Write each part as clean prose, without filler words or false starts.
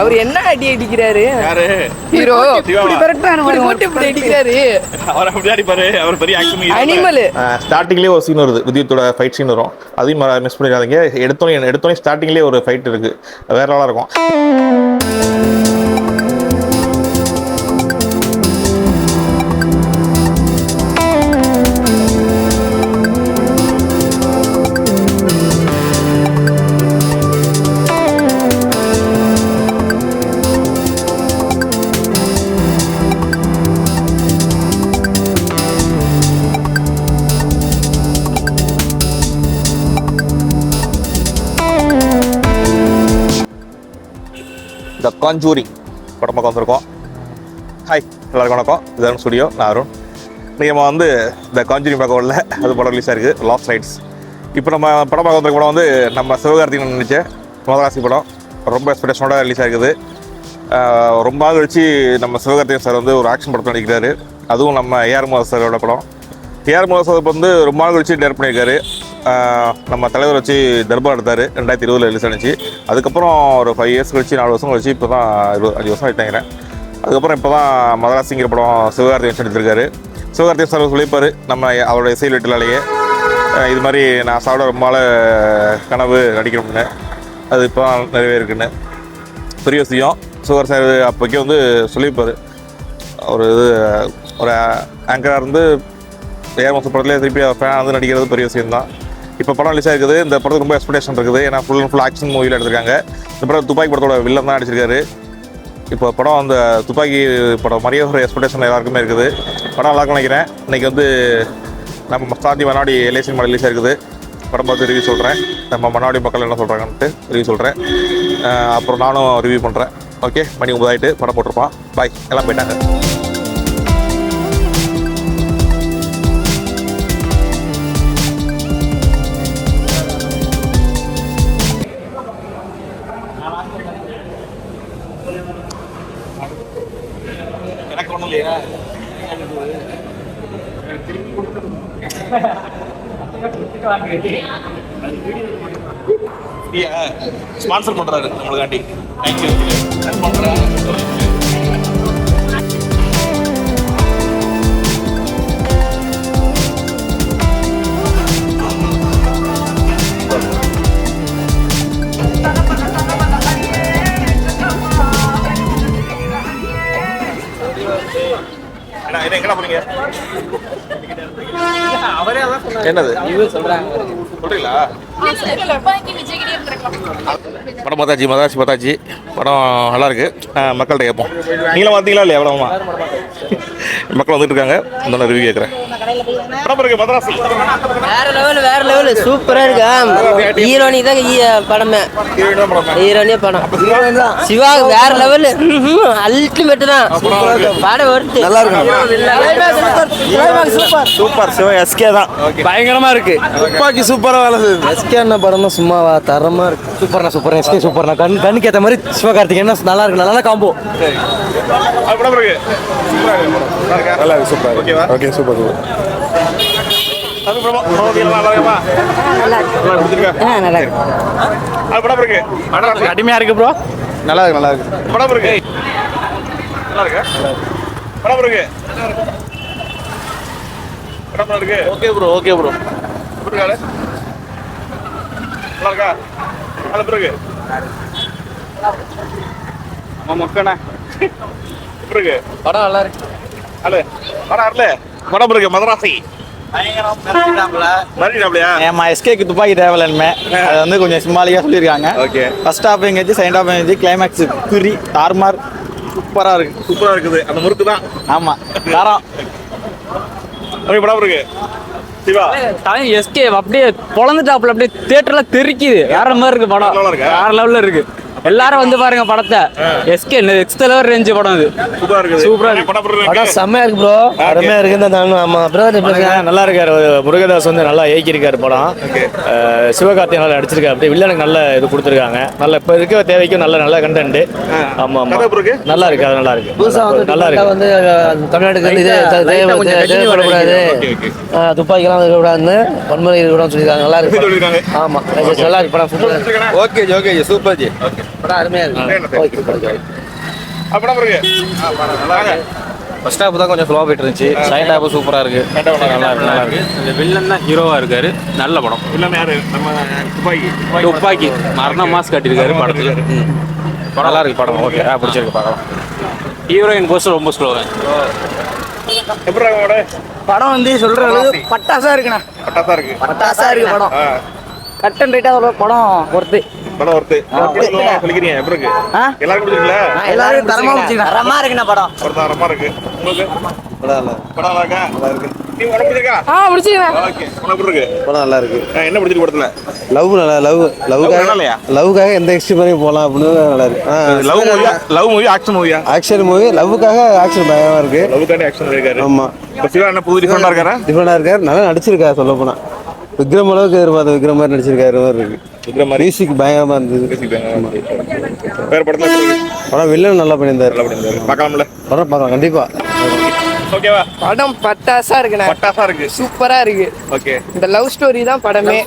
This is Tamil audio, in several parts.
அவர் என்ன அடி அடிக்கிறாரு யாரு ஹீரோ இப்படி பெரட்டானு இப்படி அடிக்கிறாரு அவர் அப்படி அடிப்பாரு அவர் பெரிய ஆக்ஷன் அனிமல் ஸ்டார்டிங்லேயே ஒரு சீன் வருது வித்யுத்தோட ஃபைட் சீன் வரும் அதையும் மிஸ் பண்ணிடாதீங்க எடுத்தோன்னே ஸ்டார்டிங்லேயே ஒரு ஃபைட் இருக்கு வேற நல்லா இருக்கும் த கான்ஜூரிங் படம் பார்க்க வந்திருக்கோம். ஹாய் எல்லாருக்கும் வணக்கம். இதான் ஸ்டுடியோ, நான் அருண். இன்றைக்கி நம்ம வந்து த கான்ஜூரிங் பார்க்க வரல, அது படம் ரிலீஸ் ஆகிருக்கு, லாஸ்ட் ரைட்ஸ். இப்போ நம்ம படம் பார்க்க வந்திருக்க படம் வந்து நம்ம சிவகார்த்திகேயன் நினச்ச மதராசி படம். ரொம்ப எக்ஸ்பெக்டேஷனோட ரிலீஸ் ஆகிருக்குது. ரொம்ப நாள் கழிச்சு நம்ம சிவகார்த்திகேயன் சார் வந்து ஒரு ஆக்ஷன் படத்தில் நடிக்கிறாரு. அதுவும் நம்ம ஏஆர் முருகதாஸ் சாரோட படம். ஏஆர் முருகதாஸ் சார் வந்து ரொம்ப நாள் கழிச்சு டேரக்ட் பண்ணியிருக்காரு. நம்ம தலைவர் வச்சு தர்பார் எடுத்தார், 2020 ரிலீஸ் ஆனிச்சு. அதுக்கப்புறம் ஒரு 5 இயர்ஸ் கழிச்சு 4 வருஷம் கழிச்சு இப்போ தான் 25 வருஷம் ஆகிட்டாங்கிறேன். அதுக்கப்புறம் இப்போ தான் மதராசிங்கிற படம் சிவகார்த்திகேயன் எடுத்திருக்காரு. சிவகார்த்திகேயன் சார் சொல்லியிருப்பார் நம்ம அவரோட இசை வீட்டிலாலேயே இது மாதிரி நான் சாப்பிட ரொம்ப நாள் கனவு நடிக்கணும்னு, அது இப்போ தான் நிறைவேறுக்குன்னு பெரிய விஷயம். சிவகார் சார் அப்போக்கே வந்து சொல்லியிருப்பார். ஒரு ஆங்கராக இருந்து ஏஆர் முருகதாஸ் படத்துலேயே திருப்பி ஃபேன் வந்து நடிக்கிறது பெரிய விஷயம்தான். இப்போ படம் ரிலீஸ் ஆகிருக்குது. இந்த படத்துக்கு ரொம்ப எக்ஸ்பெக்டேஷன் இருக்குது. ஏன்னா ஃபுல் ஆக்ஷன் மூவியில் எடுத்திருக்காங்க. இந்த படம் துப்பாக்கி படத்தோட வில்லன் தான் நடிச்சிருக்காரு. இப்போ படம் அந்த துப்பாக்கி படம் மாதிரியே ஒரு எக்ஸ்பெக்டேஷன் எல்லாருக்குமே இருக்குது. படம் நல்லாருக்குன்னு நினைக்கிறேன். இன்றைக்கி வந்து நம்ம சாந்தி மன்னாடி எல்ஐசி மாடல் ரிலீஸ் ஆகிருக்குது. படம் பார்த்து ரிவ்யூ சொல்கிறேன். நம்ம மன்னாடி மக்கள் என்ன சொல்கிறாங்கன்ட்டு ரிவ்யூ சொல்கிறேன். அப்புறம் நானும் ரிவ்யூ பண்ணுறேன். ஓகே, மணி 9 ஆகிட்டு படம் போட்டிருப்பான். பாய், எல்லாம் போயிட்டாங்க. எனக்கு ஒன்றும் இல்லையா, ஸ்பான்சர் பண்ணுறாரு நம்மளுக்காண்டி. தேங்க்யூ. என்னது சொல்றீங்களா? படம் பார்த்தாச்சு, மதராசி பார்த்தாச்சு. படம் நல்லா இருக்கு. மக்கள்கிட்ட கேட்போம். நீங்களும் பார்த்தீங்களா இல்லையா? படமா மக்கள் வந்துட்டு இருக்காங்க. இந்த ரிவ்யூ கேட்குறேன். படம் இருக்கு மதராசி. வேற லெவல் சூப்பரா இருக்கு. ஹீரோனி தான் படமே. ஹீரோனியே படம். சிவா வேற லெவல், அல்டிமேட் தான். படம் வருது, நல்லா இருக்கு. சூப்பர். சிவா எஸ்கே தான் பயங்கரமா இருக்கு. துப்பாக்கி சூப்பரா வேலை செய்யுது. எஸ்கே என்ன படம் தான் சும்மா தரமா இருக்கு. சூப்பர் எஸ்கே சூப்பர்ண்ணா. கண்ணுக்கு ஏற்ற மாதிரி சிவகார்த்திகேயன் நல்லா இருக்கு. நல்ல காம்போ. படம் இருக்கு. நல்லா இருக்கு. சூப்பர். ஓகேவா? Okay, super. கடுமையா இருக்கு ப்ரோ. நல்லா இருக்கு. படம் இருக்கு. நல்லா இருக்கு. படம் இருக்கு. படம் இருக்கு. Okay bro. நல்லா இருக்கா? நல்ல பிறகு மக்கண்ணா இருக்கு. படம் நல்லா இருக்கு. படம் இருக்கு. மதராசி எஸ்கேக்கு துப்பாக்கி தேவலன்மே அது வந்து கொஞ்சம் சிம்பாலிக்கா சொல்லியிருக்காங்க. Okay, first half engaging, second half engaging, climax குறி தார்மார் சூப்பரா இருக்குது. அந்த முறுக்கு தான். ஆமா, தரம். படம் இருக்கு. சிவா எஸ்கே அப்படியே பொழந்துட்டாப்புல, அப்படியே தியேட்டர்ல தெரிக்குது. வேற மாதிரி இருக்கு படம். வேற லெவல்ல இருக்கு. எல்லாரும் வந்து பாருங்க படத்தை. எஸ்கே நெக்ஸ்ட் லெவல் ரேஞ்ச் படம் இது. சூப்பரா இருக்கு. படம் செம்மையா இருக்கு ப்ரோ. அருமையா இருக்கு. ஆமா பிரதர் நல்லா இருக்காரு. முருகதாஸ் வந்து நல்லா இயக்கியிருக்காரு படம். சிவகார்த்திகேயன் நல்லா அடிச்சிருக்காரு. அப்படியே வில்லனுக்கு நல்ல இது கொடுத்துருக்காங்க. நல்ல இப்போ இருக்க தேவைக்கும் நல்ல கண்டென்ட். ஆமா, நல்லா இருக்கு. அது நல்லா இருக்கு. புதுசா வந்து நல்லா இருக்கு. வந்து தமிழ்நாட்டுக்கு இது தேவைப்படக்கூடாது, துப்பாக்கிலாம் இருக்கக்கூடாதுன்னு வன்முறை இருக்கக்கூடாதுன்னு சொல்லியிருக்காங்க. நல்லா இருக்கு. ஆமா, நல்லா இருக்கு படம். Okay, super G. படம் அருமையா இருக்கு. ஓகே. அப்படம் இருக்கு நல்லா ஃபர்ஸ்ட் ஹாப் தான் கொஞ்சம் ஸ்லோவாக போயிட்டு இருந்துச்சு. செகண்ட் ஹாப் சூப்பராக இருக்கு. நல்லா இருக்கு. இந்த வில்லன் தான் ஹீரோவா இருக்காரு. நல்ல படம். இல்லைன்னா யாரு நம்ம துப்பாக்கி மரண மாஸ் கட்டியிருக்காரு படத்துல. நல்லா இருக்கு படம். ஓகே பிடிச்சிருக்கு பார்க்கலாம். ஹீரோயின் போஸ்டர் ரொம்ப ஸ்லோவா. எப்படி இருக்கு படம் வந்து சொல்ற அளவுக்கு பட்டாசா இருக்குண்ணா. பட்டாசா இருக்கு. பட்டாசா இருக்கு படம். கட் அண்ட் ரைட்டா ஒரு படம் ஒருத்து. படம் ஒருத்து. சொல்லிக்கிறீங்க எப்படி இருக்கு? எல்லாரும் பிடிச்சிருக்கல? எல்லாரும் தரமா பிடிச்சிருக்கா. தரமா இருக்குண்ணா படம். தரமா இருக்கு. உங்களுக்கு படம் நல்லா இருக்கா? நல்லா இருக்கு. நீ உனக்கு பிடிச்சிருக்கா? பிடிச்சிருக்கேன். ஓகே. உனக்கு எப்படி இருக்கு? படம் நல்லா இருக்கு. என்ன பிடிச்சிருக்கு படத்துல? லவ்வுக்காக எந்த எக்ஸ்ட்ரீம் வரையும் போகலாம் அப்படின்னு நல்லா இருக்கு. லவ் மூவி ஆக்ஷன் மூவியா? Action movie. லவ்வுக்காக ஆக்ஷன் பயமா இருக்கு. லவ்வுக்கான ஆக்ஷன் இருக்காரு. ஆமா. இப்போ சிவா என்ன புது டிஃபரெண்டா இருக்காரா? டிஃபரெண்டா இருக்காரு. நல்லா நடிச்சிருக்காரு. சொல்ல போனா விக்ரம் அளவுக்கு எதிர்பார்த்த விக்ரம் மாதிரி நடிச்சிருக்காரு மாதிரி இருக்கு. விக்ரம் மாதிரி மியூசிக் பயங்கரமா இருந்தது. வேற படத்துல படம் வில்லன் நல்லா பண்ணியிருந்தாரு. பார்க்கலாம்ல? படம் பார்க்கலாம் கண்டிப்பா. ஓகேவா? படம் பட்டாசா இருக்குண்ணா. பட்டாசா இருக்கு. சூப்பரா இருக்கு. ஓகே. இந்த லவ் ஸ்டோரி தான் படமே.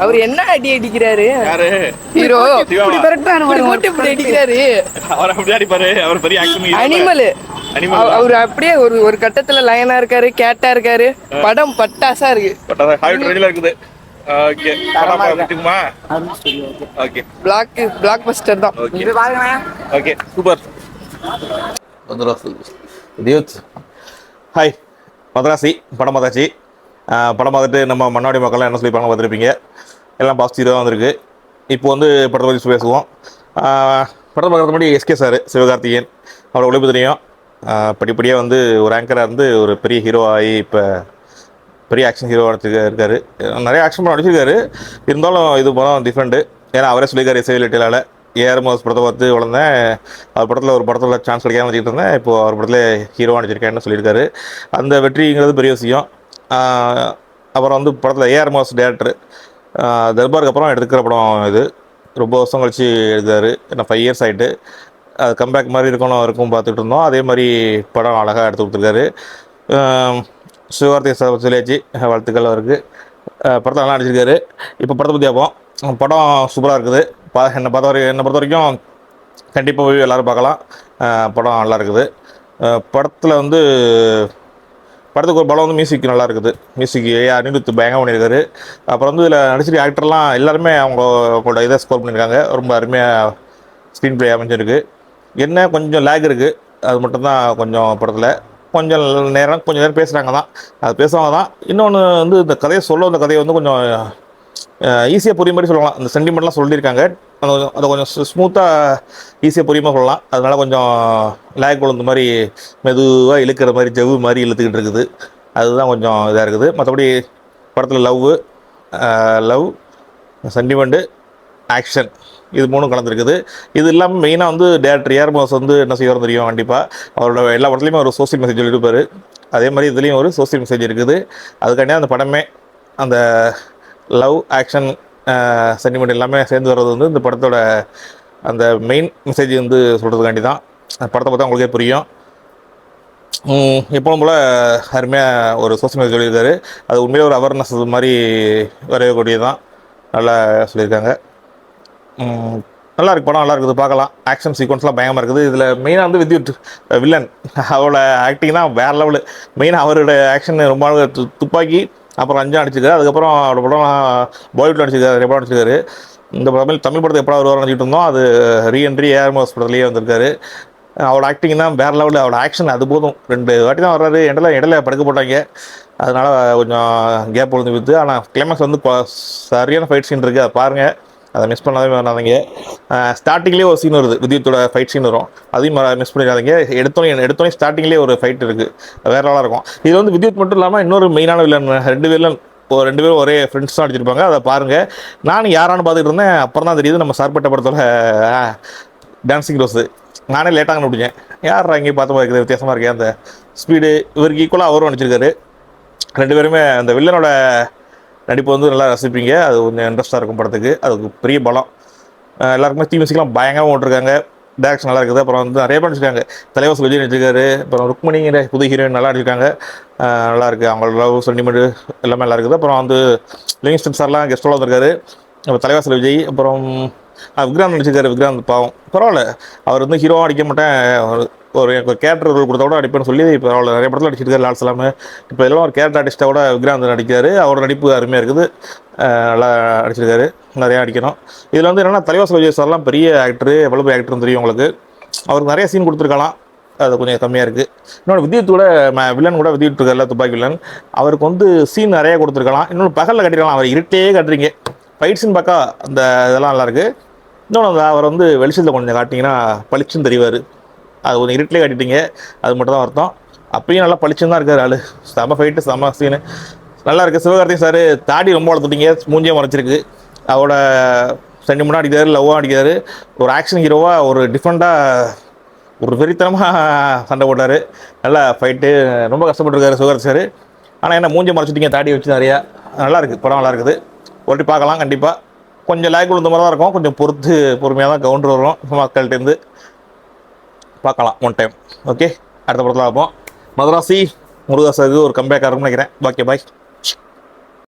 அவரு என்ன அடி அடிக்கிறாரு? யாரு ஹீரோ? இப்படி மிரட்டுறாரு பாருங்க. ஓட்டு இப்படி அடிக்கிறாரு. அவர் அப்படி அடிப்பாரு. அவர் பெரிய ஆக்ஷன் அனிமல். அவர் அப்படியே ஒரு கட்டத்துல லயனா இருக்காரு, கேட்டா இருக்காரு. படம் பட்டாசா இருக்கு. பட்டாசா ஹாய் ரேஞ்சில இருக்குது. ஓகே. படம் பார்த்துக்குமா? ஓகே. பிளாக் பஸ்டர் தான். இது பாருங்க. Okay super. ஹாய் மதராசி படம் பார்த்தாச்சு. படம் பார்த்துட்டு நம்ம மண்ணாடி மக்கள்லாம் என்ன சொல்லிப்பாங்க பார்த்துருப்பீங்க. எல்லாம் பாசிட்டிவாக தான் வந்திருக்கு. இப்போ வந்து படத்தை பற்றி பேசுவோம். படத்தை பார்க்குறது முன்னாடி எஸ்கே சார் சிவகார்த்திகேயன் அவரோட உழைப்பு தெரியும். படிப்படியாக வந்து ஒரு ஆங்கராக இருந்து ஒரு பெரிய ஹீரோ ஆகி இப்போ பெரிய ஆக்ஷன் ஹீரோ இருக்கார். நிறைய ஆக்ஷன் படம் நடிச்சிருக்காரு. இருந்தாலும் இது படம் டிஃப்ரெண்ட்டு. ஏன்னா அவரே சொல்லியிருக்காரு இசைவிலிட்டியால் ஏஆர் மோஸ் படத்தை பார்த்து வளர்ந்தேன். அவர் படத்தில் ஒரு படத்தில் சான்ஸ் கிடைக்காம வச்சுக்கிட்டு இருந்தேன். இப்போது அவர் படத்தில் ஹீரோவாக நடிச்சிருக்கேன்னு சொல்லியிருக்காரு. அந்த வெற்றிங்கிறது பெரிய விஷயம். அப்புறம் வந்து படத்தில் ஏஆர் மோஸ் டேரக்டர் தர்பாருக்கு அப்புறம் எடுக்கிற படம் இது. ரொம்ப வருஷம் கழிச்சு எழுதாரு. ஏன்னா 5 இயர்ஸ் ஆகிட்டு அது கம்பேக் மாதிரி இருக்கும் பார்த்துட்டு இருந்தோம். அதே மாதிரி படம் அழகாக எடுத்து கொடுத்துருக்காரு. சிவகார்த்திகேயன் சார் சொல்லியாச்சு, வாழ்த்துக்கள் அவருக்கு. படத்தை நல்லா நடிச்சிருக்காரு. இப்போ படத்தை பற்றி பார்ப்போம். படம் சூப்பராக இருக்குது. என்னை பொறுத்த வரைக்கும் கண்டிப்பாக போய் எல்லோரும் பார்க்கலாம். படம் நல்லா இருக்குது. படத்தில் வந்து படத்துக்கு ஒரு படம் வந்து மியூசிக் நல்லா இருக்குது. மியூசிக் அனிருத் பயங்கரம் பண்ணியிருக்காரு. அப்புறம் வந்து இதில் நடிச்சிருக்க ஆக்டர்லாம் எல்லாருமே அவங்களோட இதை ஸ்கோர் பண்ணியிருக்காங்க. ரொம்ப அருமையாக ஸ்க்ரீன் ப்ளே அமைஞ்சிருக்கு. என்ன கொஞ்சம் லேக் இருக்குது, அது மட்டும்தான் கொஞ்சம் படத்தில் கொஞ்சம் நேரம் பேசுகிறாங்க தான். அது பேசுவாங்க தான். இன்னொன்று வந்து இந்த கதையை இந்த கதையை வந்து கொஞ்சம் ஈஸியாக புரியும் மாதிரி சொல்லலாம். அந்த சென்டிமெண்ட்லாம் சொல்லியிருக்காங்க. அதை கொஞ்சம் ஸ்மூத்தாக ஈஸியாக புரியுமா சொல்லலாம். அதனால் கொஞ்சம் லேக் குழந்த மாதிரி மெதுவாக இழுக்கிற மாதிரி ஜவ்வு மாதிரி இழுத்துக்கிட்டு இருக்குது. அதுதான் கொஞ்சம் இதாக இருக்குது. மற்றபடி படத்தில் லவ் சென்டிமெண்ட்டு ஆக்ஷன் இது 3 கலந்துருக்குது. இது இல்லாமல் மெயினாக வந்து டேரக்டர் ஏஆர் மோஸ் வந்து என்ன செய்வார் தெரியும். கண்டிப்பாக அவரோட எல்லா படத்துலையுமே ஒரு சோசியல் மெசேஜ் சொல்லியிருப்பார். அதே மாதிரி இதுலேயும் ஒரு சோசியல் மெசேஜ் இருக்குது. அதுக்காண்டியே அந்த படமே அந்த லவ் ஆக்ஷன் சென்டிமெண்ட் எல்லாமே சேர்ந்து வர்றது வந்து இந்த படத்தோட அந்த மெயின் மெசேஜ் வந்து சொல்கிறதுக்காண்டி தான். படத்தை பார்த்தா உங்களுக்கே புரியும். எப்பவும் போல் அருமையாக ஒரு சோசியல் மெசேஜ் சொல்லியிருக்காரு. அது உண்மையிலே ஒரு அவேர்னஸ் மாதிரி வரையக்கூடியதான். நல்லா சொல்லியிருக்காங்க. நல்லா இருக்குது. படம் நல்லா இருக்குது, பார்க்கலாம். ஆக்ஷன் சீக்வன்ஸ்லாம் பயங்கரமாக இருக்குது. இதில் மெயினாக வந்து வித்யுத் வில்லன் அவரோட ஆக்டிங் தான் வேறு லெவலு. மெயினாக அவரோட ஆக்ஷன் ரொம்ப துப்பாக்கி அப்புறம் 5 அடிச்சிருக்காரு. அதுக்கப்புறம் அவரோட படம் பாலிவுட்டில் நடிச்சிருக்காரு, நிறைய படம் நடிச்சிருக்காரு. இந்த தமிழ் படத்தை எப்போ வருவார் நினச்சிட்டு இருந்தோம். அது ரீஎன்ட்ரி ஏஆர் மோஸ் படத்துலேயே வந்திருக்காரு. அவரோட ஆக்டிங் தான் வேறு லெவலில். அவரோட ஆக்ஷன் அது போதும். 2 வாட்டி தான் வர்றாரு. இடையில படுக்க போட்டாங்க. அதனால் கொஞ்சம் கேப் விழுந்து விற்று. ஆனால் கிளைமேக்ஸ் வந்து சரியான ஃபைட் சீன் இருக்குது. அதை பாருங்கள். அதை மிஸ் பண்ணாதே வேணாதீங்க. ஸ்டார்டிங்லேயே ஒரு சீன் வருது, வித்யுத்தோட ஃபைட் சீன் வரும். அதையும் மிஸ் பண்ணிடாதீங்க. எடுத்தோன்னே ஸ்டார்டிங்லேயே ஒரு ஃபைட் இருக்குது, வேறு லெவலாக இருக்கும். இது வந்து வித்யுத் மட்டும் இல்லாமல் இன்னொரு மெயினான வில்லன் 2 வில்லன் 2 பேரும் ஒரே ஃப்ரெண்ட்ஸ் தான் அடிச்சிருப்பாங்க. அதை பாருங்கள். நானும் யாரானு பார்த்துட்டு இருந்தேன். அப்புறம் தான் தெரியுது நம்ம சார்பட்ட படத்தோட டான்ஸிங் ரோஸு. நானே லேட்டாக கண்டுபிடிச்சேன். யார் அங்கேயே பார்த்து இருக்குது, வித்தியாசமாக இருக்கேன். அந்த ஸ்பீடு இவருக்கு ஈக்குவலாக அவரும் நடிச்சிருக்காரு. 2 பேருமே அந்த வில்லனோட நடிப்பு வந்து நல்லா ரசிப்பீங்க. அது கொஞ்சம் இன்ட்ரெஸ்ட்டாக இருக்கும் படத்துக்கு. அதுக்கு பெரிய பலம். எல்லாருக்குமே மியூசிக்லாம் பயங்கரமாக ஓட்டிருக்காங்க. டேரக்ஷன் நல்லா இருக்குது. அப்புறம் வந்து நிறைய பேர் நடிச்சிருக்காங்க. தலைவர் விஜய் நடிச்சிருக்காரு. அப்புறம் ருக்மணிங்கிற புது ஹீரோயின் நல்லா நடிச்சிருக்காங்க. நல்லாயிருக்கு. அவங்களோட லவ் சென்டிமெண்ட் எல்லாமே நல்லா இருக்குது. அப்புறம் வந்து லிவிங்ஸ்டன் சார்லாம் கெஸ்ட்டோட வந்திருக்காரு. அப்புறம் தலைவாசல் விஜய், அப்புறம் விக்ராந்த் நடிச்சிருக்காரு. விக்ராந்த் பாவம் பரவாயில்ல, அவர் வந்து ஹீரோவாக அடிக்க மாட்டேன், ஒரு கேரக்டர் ரோல் கொடுத்தா கூட அடிப்பேன்னு சொல்லி பரவாயில்ல நிறைய படத்தில் அடிச்சிருக்காரு. லால் சலாமு இப்போ எல்லாம் ஒரு கேரக்டர் ஆர்டிஸ்ட்டாக கூட விக்ராந்த் நடிக்கிறாரு. அவரோட நடிப்பு அருமையாக இருக்குது. நல்லா அடிச்சிருக்காரு, நிறையா அடிக்கணும். இதில் வந்து என்னென்னா தலைவாசல் விஜய் சார்லாம் பெரிய ஆக்டரு, எவ்வளோ ஆக்டர்னு தெரியும் உங்களுக்கு. அவருக்கு நிறைய சீன் கொடுத்துருக்கலாம், அது கொஞ்சம் கம்மியாக இருக்குது. இன்னொன்று வித்யுத் கூட வில்லன் கூட வித்யுத் இருக்கார்ல, துப்பாக்கி வில்லன், அவருக்கு வந்து சீன் நிறையா கொடுத்துருக்கலாம். இன்னொன்று பகலில் கட்டிருக்கலாம், அவர் இருட்டே கட்டுறீங்க. ஃபைட் சீன் பார்க்க அந்த இதெல்லாம் நல்லாயிருக்கு. இன்னொன்று அவர் வந்து வெளிச்சத்தில் கொஞ்சம் காட்டிங்கன்னா பளிச்சுன்னு தெரிவார். அது கொஞ்சம் இருட்டிலே காட்டிட்டீங்க, அது மட்டும் தான் அர்த்தம். அப்பயும் நல்லா பளிச்சுன்னு தான் இருக்கார் ஆள். செம ஃபைட்டு, செம சீனு நல்லா இருக்குது. சிவகார்த்திகேயன் சார் தாடி ரொம்ப வளர்த்துட்டீங்க, மூஞ்சியே மறைச்சிருக்கு. அவரோட சென்டிமெண்ட்டாக அடிக்கிறாரு, லவ்வாக அடிக்கிறாரு. ஒரு ஆக்ஷன் ஹீரோவாக ஒரு டிஃப்ரெண்ட்டாக ஒரு வெறித்தனமாக சண்டை போட்டார். நல்லா ஃபைட்டு, ரொம்ப கஷ்டப்பட்டுருக்காரு சிவகார்த்திகேயன் சார். ஆனால் என்ன மூஞ்சி மறைச்சிட்டிங்க தாடி வச்சு நிறையா. நல்லா இருக்குது, படம் நல்லா இருக்குது. ஒருட்டி பார்க்கலாம் கண்டிப்பாக. கொஞ்சம் லேக் விழுந்த மாதிரி தான் இருக்கும், கொஞ்சம் பொறுமையாக தான் கவுண்டர் வரும் மக்கள்கிட்டேருந்து. பார்க்கலாம் ஒன் டைம். ஓகே, அடுத்த படத்தில் பார்ப்போம். மதராசி முருகாசாவுக்கு ஒரு கம்பேக் ஆகும்னு நினைக்கிறேன். Okay bye.